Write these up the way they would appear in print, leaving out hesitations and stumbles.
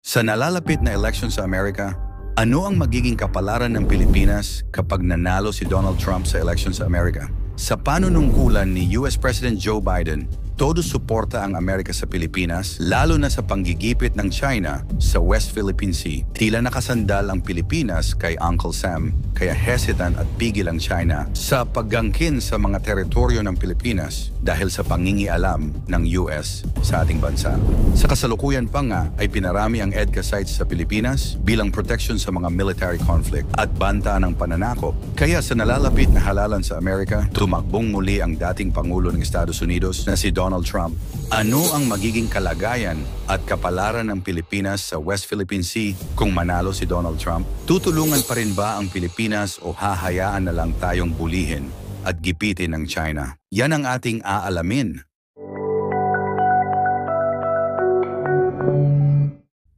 Sa nalalapit na eleksyon sa Amerika, ano ang magiging kapalaran ng Pilipinas kapag nanalo si Donald Trump sa eleksyon sa Amerika? Sa panunungkulan ni US President Joe Biden, todo suporta ang Amerika sa Pilipinas, lalo na sa panggigipit ng China sa West Philippine Sea. Tila nakasandal ang Pilipinas kay Uncle Sam, kaya hesitant at pigil ang China sa paggangkin sa mga teritoryo ng Pilipinas dahil sa pangingialam ng US sa ating bansa. Sa kasalukuyan pa nga ay pinarami ang EDCA sites sa Pilipinas bilang protection sa mga military conflict at banta ng pananakop. Kaya sa nalalapit na halalan sa Amerika, tumakbong muli ang dating Pangulo ng Estados Unidos na si Donald Trump. Ano ang magiging kalagayan at kapalaran ng Pilipinas sa West Philippine Sea kung manalo si Donald Trump? Tutulungan pa rin ba ang Pilipinas o hahayaan na lang tayong bulihin at gipitin ng China? Yan ang ating aalamin.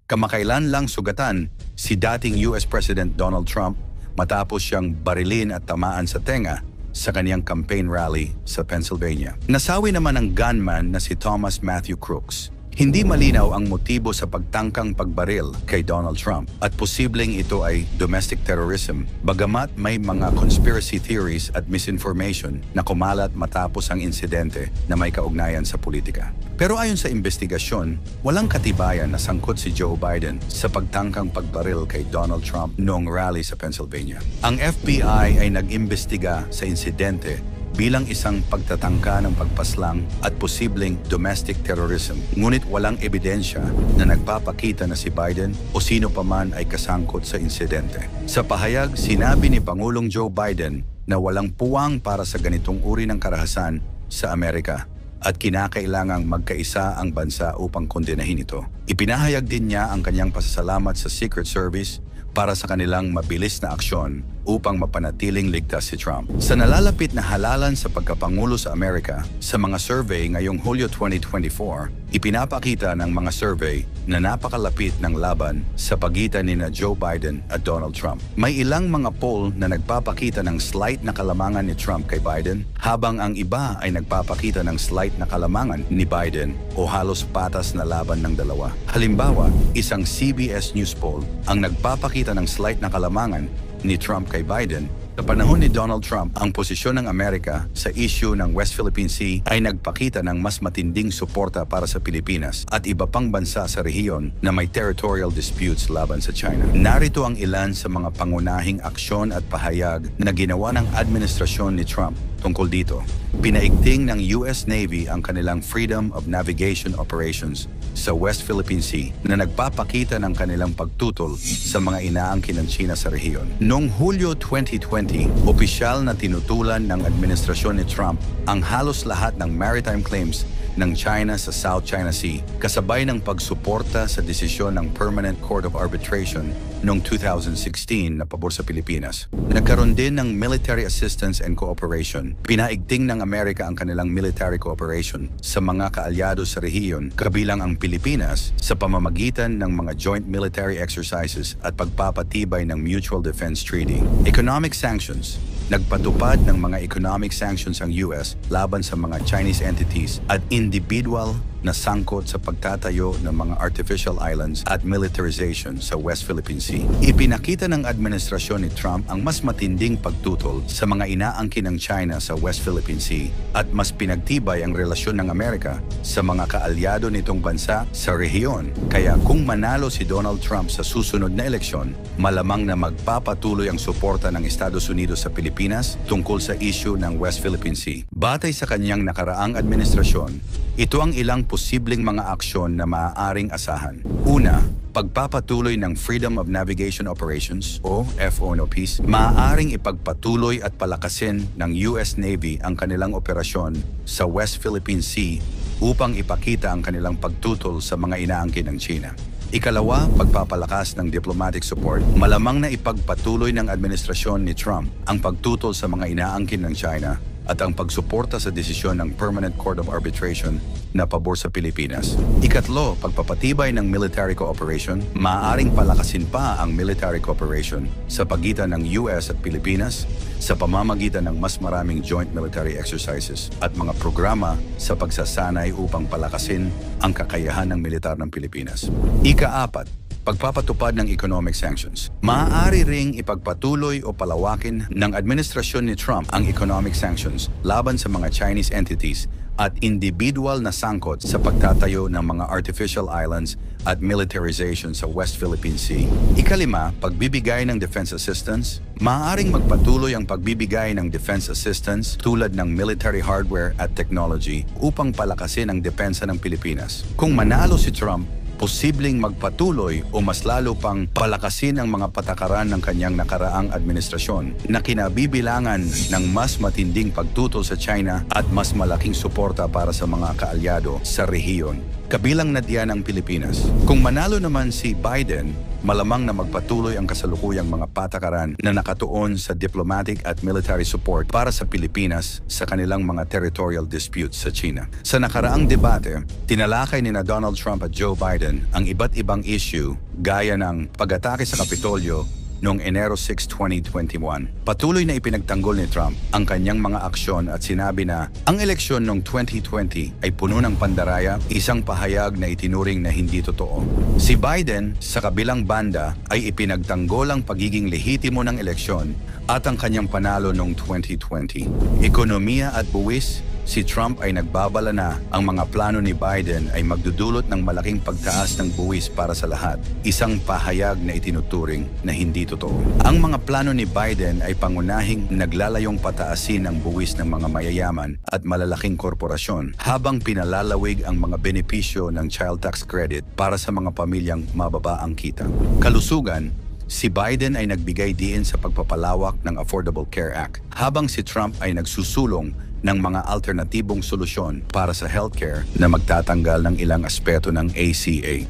Kamakailan lang sugatan si dating US President Donald Trump matapos siyang barilin at tamaan sa tenga sa kaniyang campaign rally sa Pennsylvania. Nasawi naman ang gunman na si Thomas Matthew Crooks. Hindi malinaw ang motibo sa pagtangkang pagbaril kay Donald Trump at posibleng ito ay domestic terrorism, bagamat may mga conspiracy theories at misinformation na kumalat matapos ang insidente na may kaugnayan sa politika. Pero ayon sa investigasyon, walang katibayan na sangkot si Joe Biden sa pagtangkang pagbaril kay Donald Trump noong rally sa Pennsylvania. Ang FBI ay nag-imbestiga sa insidente bilang isang pagtatangka ng pagpaslang at posibleng domestic terrorism. Ngunit walang ebidensya na nagpapakita na si Biden o sino pa man ay kasangkot sa insidente. Sa pahayag, sinabi ni Pangulong Joe Biden na walang puwang para sa ganitong uri ng karahasan sa Amerika at kinakailangang magkaisa ang bansa upang kondenahin ito. Ipinahayag din niya ang kanyang pasasalamat sa Secret Service para sa kanilang mabilis na aksyon upang mapanatiling ligtas si Trump. Sa nalalapit na halalan sa pagkapangulo sa Amerika, sa mga survey ngayong Hulyo 2024, ipinapakita ng mga survey na napakalapit ng laban sa pagitan ni Joe Biden at Donald Trump. May ilang mga poll na nagpapakita ng slight na kalamangan ni Trump kay Biden, habang ang iba ay nagpapakita ng slight na kalamangan ni Biden o halos patas na laban ng dalawa. Halimbawa, isang CBS News poll ang nagpapakita ng slight na kalamangan ni Trump kay Biden. Sa panahon ni Donald Trump, ang posisyon ng Amerika sa issue ng West Philippine Sea ay nagpakita ng mas matinding suporta para sa Pilipinas at iba pang bansa sa rehiyon na may territorial disputes laban sa China. Narito ang ilan sa mga pangunahing aksyon at pahayag na ginawa ng administrasyon ni Trump tungkol dito. Pinaigting ng US Navy ang kanilang Freedom of Navigation Operations sa West Philippine Sea na nagpapakita ng kanilang pagtutol sa mga inaangkin ng China sa rehiyon. Noong Hulyo 2020, opisyal na tinutulan ng administrasyon ni Trump ang halos lahat ng maritime claims ng China sa South China Sea, kasabay ng pagsuporta sa desisyon ng Permanent Court of Arbitration noong 2016 na pabor sa Pilipinas. Nagkaroon din ng military assistance and cooperation. Pinaigting ng Amerika ang kanilang military cooperation sa mga kaalyado sa rehiyon, kabilang ang Pilipinas, sa pamamagitan ng mga joint military exercises at pagpapatibay ng Mutual Defense Treaty. Economic sanctions. Nagpatupad ng mga economic sanctions ang US laban sa mga Chinese entities at individual na sangkot sa pagtatayo ng mga artificial islands at militarization sa West Philippine Sea. Ipinakita ng administrasyon ni Trump ang mas matinding pagtutol sa mga inaangkin ng China sa West Philippine Sea at mas pinagtibay ang relasyon ng Amerika sa mga kaalyado nitong bansa sa rehiyon. Kaya kung manalo si Donald Trump sa susunod na eleksyon, malamang na magpapatuloy ang suporta ng Estados Unidos sa Pilipinas tungkol sa issue ng West Philippine Sea. Batay sa kanyang nakaraang administrasyon, ito ang ilang posibleng mga aksyon na maaaring asahan. Una, pagpapatuloy ng Freedom of Navigation Operations o FONOPs. Maaaring ipagpatuloy at palakasin ng US Navy ang kanilang operasyon sa West Philippine Sea upang ipakita ang kanilang pagtutol sa mga inaangkin ng China. Ikalawa, pagpapalakas ng diplomatic support. Malamang na ipagpatuloy ng administrasyon ni Trump ang pagtutol sa mga inaangkin ng China at ang pagsuporta sa desisyon ng Permanent Court of Arbitration na pabor sa Pilipinas. Ikatlo, pagpapatibay ng military cooperation. Maaaring palakasin pa ang military cooperation sa pagitan ng US at Pilipinas sa pamamagitan ng mas maraming joint military exercises at mga programa sa pagsasanay upang palakasin ang kakayahan ng militar ng Pilipinas. Ika-apat, pagpapatupad ng economic sanctions. Maaari ring ipagpatuloy o palawakin ng administrasyon ni Trump ang economic sanctions laban sa mga Chinese entities at individual na sangkot sa pagtatayo ng mga artificial islands at militarization sa West Philippine Sea. Ikalima, pagbibigay ng defense assistance. Maaaring magpatuloy ang pagbibigay ng defense assistance tulad ng military hardware at technology upang palakasin ang depensa ng Pilipinas. Kung manalo si Trump, posibleng magpatuloy o mas lalo pang palakasin ang mga patakaran ng kanyang nakaraang administrasyon na kinabibilangan ng mas matinding pagtutol sa China at mas malaking suporta para sa mga kaalyado sa rehiyon, kabilang na diyan ang Pilipinas. Kung manalo naman si Biden, malamang na magpatuloy ang kasalukuyang mga patakaran na nakatuon sa diplomatic at military support para sa Pilipinas sa kanilang mga territorial disputes sa China. Sa nakaraang debate, tinalakay ni Donald Trump at Joe Biden ang iba't ibang issue gaya ng pag-atake sa Kapitolyo noong Enero 6, 2021. Patuloy na ipinagtanggol ni Trump ang kanyang mga aksyon at sinabi na ang eleksyon noong 2020 ay puno ng pandaraya, isang pahayag na itinuring na hindi totoo. Si Biden, sa kabilang banda, ay ipinagtanggol ang pagiging lehitimo ng eleksyon at ang kanyang panalo noong 2020. Ekonomiya at buwis, si Trump ay nagbabala na ang mga plano ni Biden ay magdudulot ng malaking pagtaas ng buwis para sa lahat, isang pahayag na itinuturing na hindi totoo. Ang mga plano ni Biden ay pangunahing naglalayong pataasin ang buwis ng mga mayayaman at malalaking korporasyon habang pinalalawig ang mga benepisyo ng child tax credit para sa mga pamilyang mababa ang kita. Kalusugan, si Biden ay nagbigay diin sa pagpapalawak ng Affordable Care Act habang si Trump ay nagsusulong ng mga alternatibong solusyon para sa healthcare na magtatanggal ng ilang aspeto ng ACA.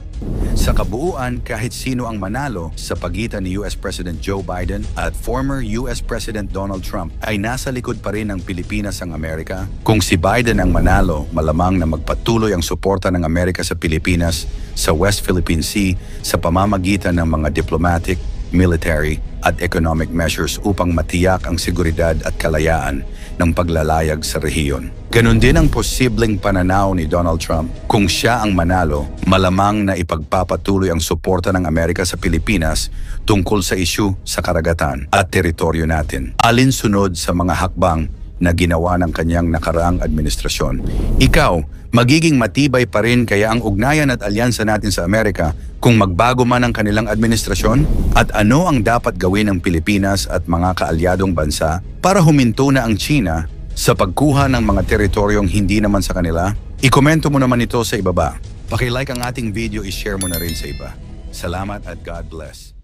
Sa kabuuan, kahit sino ang manalo sa pagitan ni US President Joe Biden at former US President Donald Trump ay nasa likod pa rin ng Pilipinas ang Amerika. Kung si Biden ang manalo, malamang na magpatuloy ang suporta ng Amerika sa Pilipinas sa West Philippine Sea sa pamamagitan ng mga diplomatic, military at economic measures upang matiyak ang seguridad at kalayaan ng paglalayag sa rehiyon. Ganon din ang posibleng pananaw ni Donald Trump. Kung siya ang manalo, malamang na ipagpapatuloy ang suporta ng Amerika sa Pilipinas tungkol sa isyu sa karagatan at teritoryo natin, alinsunod sa mga hakbang na ginawa ng kanyang nakaraang administrasyon. Ikaw, magiging matibay pa rin kaya ang ugnayan at alyansa natin sa Amerika kung magbago man ang kanilang administrasyon? At ano ang dapat gawin ng Pilipinas at mga kaalyadong bansa para huminto na ang China sa pagkuha ng mga teritoryong hindi naman sa kanila? Ikomento mo naman ito sa ibaba. Paki-like ang ating video, i-share mo na rin sa iba. Salamat at God bless.